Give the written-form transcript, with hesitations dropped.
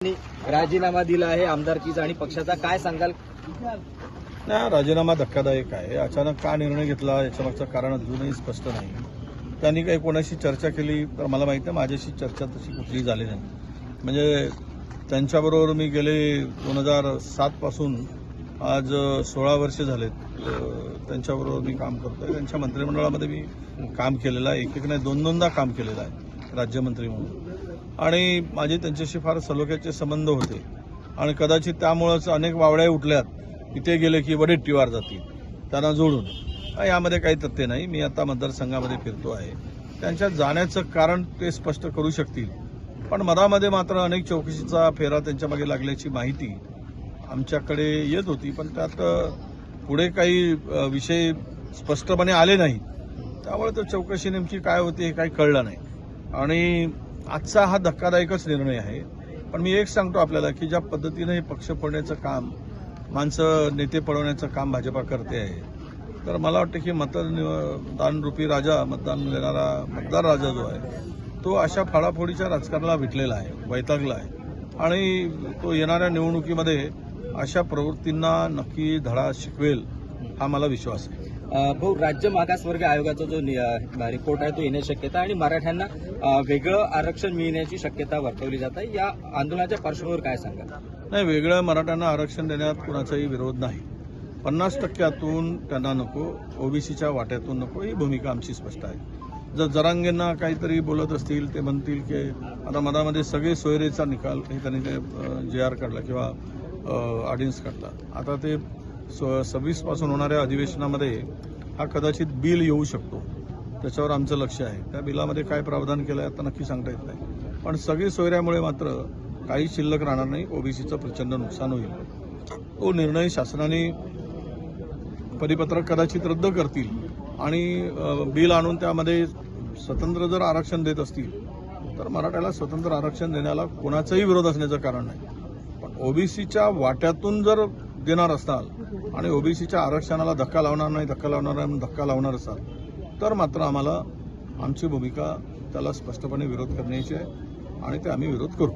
राजीनामा दिला आहे आमदारकीचा आणि पक्षाचा, काय सांगाल? नाही, राजीनामा धक्कादायक आहे. अचानक का निर्णय घेतला याच्यामागचं कारण अजूनही स्पष्ट नाही. त्यांनी काही कोणाशी चर्चा केली तर मला माहिती आहे, माझ्याशी चर्चा तशी कुठली झाली नाही. म्हणजे त्यांच्याबरोबर मी गेले 2007 पासून आज 16 वर्ष झालेत त्यांच्याबरोबर मी काम करतोय. त्यांच्या मंत्रिमंडळामध्ये मी काम केलेलं आहे, एक नाही दोनदा काम केलेलं आहे राज्यमंत्री म्हणून. आणि माझे त्यांच्याशी फार सलोख्याचे संबंध होते आणि कदाचित त्यामुळेच अनेक वावड्या उठल्यात की ते गेले की वडेट्टीवार जातील त्यांना जोडून. यामध्ये काही तथ्य नाही. मी आता मतदारसंघामध्ये फिरतो आहे. त्यांच्या जाण्याचं कारण ते स्पष्ट करू शकतील, पण मधामध्ये मात्र अनेक चौकशीचा फेरा त्यांच्यामागे लागल्याची माहिती आमच्याकडे येत होती, पण त्यात पुढे काही विषय स्पष्टपणे आले नाही. त्यामुळे तो चौकशी नेमकी काय होती हे काही कळलं नाही. आणि आजचा हा धक्कादायकच निर्णय आहे. पण मी एक सांगतो आपल्याला की ज्या पद्धतीने हे पक्ष फोडण्याचं काम, माणसं नेते पळवण्याचं काम भाजपा करते आहे, तर मला वाटतं की मतदानरूपी राजा, मतदान देणारा मतदार राजा जो आहे तो अशा फाडाफोडीच्या राजकारणाला विटलेला आहे, वैतागला आहे. आणि तो येणाऱ्या निवडणुकीमध्ये अशा प्रवृत्तींना नक्की धडा शिकवेल हा मला विश्वास आहे. भाऊ, राज्य मागासवर्ग आयोगाचा जो रिपोर्ट आहे तो येण्याची शक्यता आणि मराठ्यांना वेगळं आरक्षण मिळण्याची शक्यता वर्तवली जात आहे. या आंदोलनाच्या पार्श्वभूमीवर काय सांगाल? नाही, वेगळं मराठ्यांना आरक्षण देण्यात कुणाचाही विरोध नाही. 50% त्यांना नको, ओबीसीच्या वाट्यातून नको, ही भूमिका आमची स्पष्ट आहे. जर जरांगेंना काहीतरी बोलत असतील, ते म्हणतील की आता मधामध्ये सगळे सोयरेचा निकाल हे त्यांनी ते JR काढला किंवा ऑर्डिनन्स काढला. आता ते 26 पासून होणाऱ्या अधिवेशनामध्ये हा कदाचित बिल येऊ शकतो, त्याच्यावर आमचं लक्ष आहे. त्या बिलामध्ये काय प्रावधान केलं आहे आता नक्की सांगता येत नाही, पण सगळी सोयऱ्यामुळे मात्र काही शिल्लक राहणार नाही. ओबीसीचं प्रचंड नुकसान होईल. तो निर्णय शासनाने परिपत्रक कदाचित रद्द करतील आणि बिल आणून त्यामध्ये स्वतंत्र जर आरक्षण देत असतील तर मराठ्याला स्वतंत्र आरक्षण देण्याला कोणाचाही विरोध असण्याचं कारण नाही. पण ओबीसीच्या वाट्यातून जर देणार असाल आणि ओबीसीच्या आरक्षणाला धक्का लावणार असाल तर मात्र आम्हाला आमची भूमिका त्याला स्पष्टपणे विरोध करण्याची आहे आणि ते आम्ही विरोध करू.